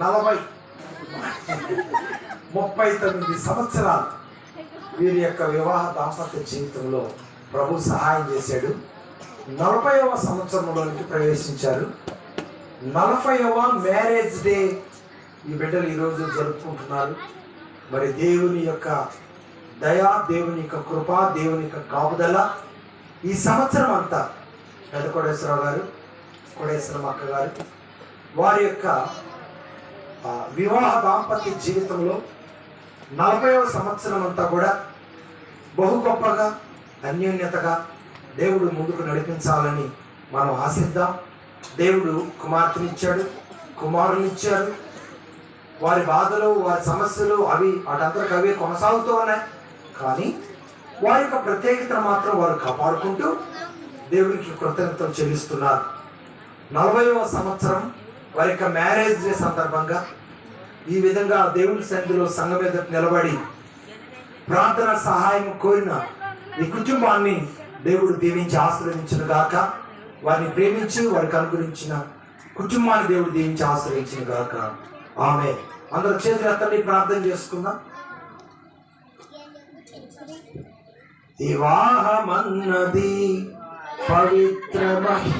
39 సంవత్సరాలు వీరి యొక్క వివాహ దాంపత్య జీవితంలో ప్రభు సహాయం చేశాడు. 40వ సంవత్సరంలోనికి ప్రవేశించారు. 40వ మ్యారేజ్ డే ఈ బిడ్డలు ఈరోజు జరుపుకుంటున్నారు. మరి దేవుని యొక్క దయ, దేవుని యొక్క కృప, దేవుని యొక్క కాపుదల ఈ సంవత్సరం అంతా పెద్ద కోటేశ్వరరావు గారు, కోటేశ్వరం అక్క గారు వారి యొక్క వివాహ దాంపత్య జీవితంలో 40వ సంవత్సరం అంతా కూడా బహు గొప్పగా అన్యోన్యతగా దేవుడు ముందుకు నడిపించాలని మనం ఆశిద్దాం. దేవుడు కుమార్తెనిచ్చాడు, కుమారునిచ్చాడు. వారి బాధలు, వారి సమస్యలు వాటంతరకు అవే కొనసాగుతూ ఉన్నాయి. కానీ వారి యొక్క ప్రత్యేకతను మాత్రం వారు కాపాడుకుంటూ దేవుడికి కృతజ్ఞతలు చెల్లిస్తున్నారు. 40వ సంవత్సరం వారి యొక్క మ్యారేజ్ డే సందర్భంగా ఈ విధంగా దేవుని సన్నిధిలో సంఘం మీద నిలబడి ప్రార్థన సహాయం కోరిన ఈ కుటుంబాన్ని దేవుడు దీవించి ఆశీర్వదించిన గాక. వారిని ప్రేమించి వారికి అనుగ్రహించిన కుటుంబాన్ని దేవుడు దీవించి ఆశీర్వదించిన గాక. ఆమె అందరూ చేతులు ఎత్తండి, ప్రార్థన చేసుకుందాం. వివాహమన్నది పవిత్రమైనది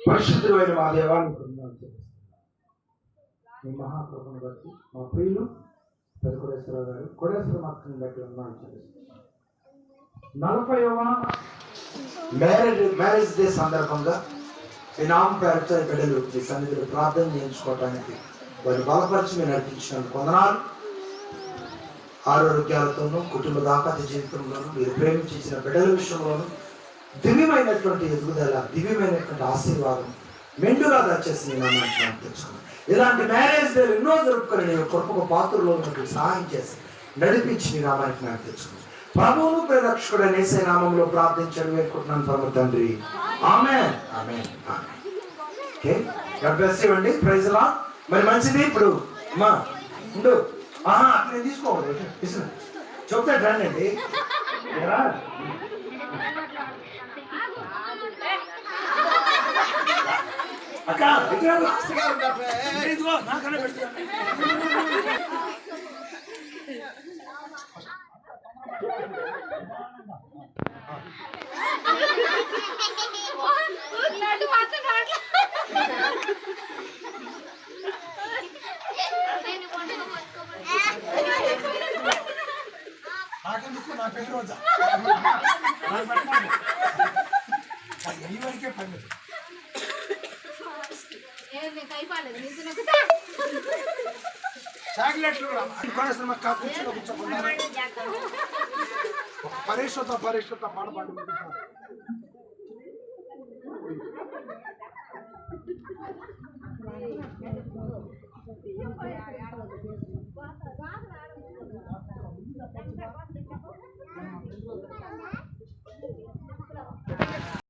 పరిశుద్ధుడైన మా దేవాన్ని మీ మహాప్రభుని బట్టి మా ప్రియులు పెద్ద కోటేశ్వరరావు గారు, కోటేశ్వరం అక్కని బట్టి ఉన్నాను. 40వ మ్యారేజ్ డే సందర్భంగా ఈ నామ పేరుతో బిడ్డలు మీ సన్నిధిలో ప్రార్థన చేయించుకోవడానికి వారిని బలపరిచి మీరు నడిపించినందుకు వందనాలు. ఆరోగ్యాలతోనూ కుటుంబ దాంపత్య జీవితంలోనూ మీరు ప్రేమించిన బిడ్డల విషయంలోనూ దివ్యమైనటువంటి ఎదుగుదల, దివ్యమైనటువంటి ఆశీర్వాదం మెండుగా దయచేసి నేను అన్నట్టు తెచ్చుకున్నాను. ఇలాంటి మ్యారేజ్ డే ఎన్నో జరుపుకొని నేను కృపకు పాత్రలో ఉన్నట్టు సహాయం చేసి నడిపించి నీ నామానికి నాకు తెచ్చుకున్నాను. ప్రభువును ప్రేరక్షకుడు యేసే నామంలో ప్రార్థించడం వేడుకుంటున్నాను పరమ తండ్రి. Amen, amen, amen. Okay, god bless you అండి. Praise the lord. మరి మంచిది. ఇప్పుడు అమ్మా ఉండు, అట్లా తీసుకోవాలి, చెప్తా రండి అండి. అక్క నాకన్నా పెడుతున్నా. నాకెందుకు, నా పెళ్లి రోజా ఈ వరకే పని చాక్లెట్లు కూర్చోకుండా పరీక్షతో పాడపాడు.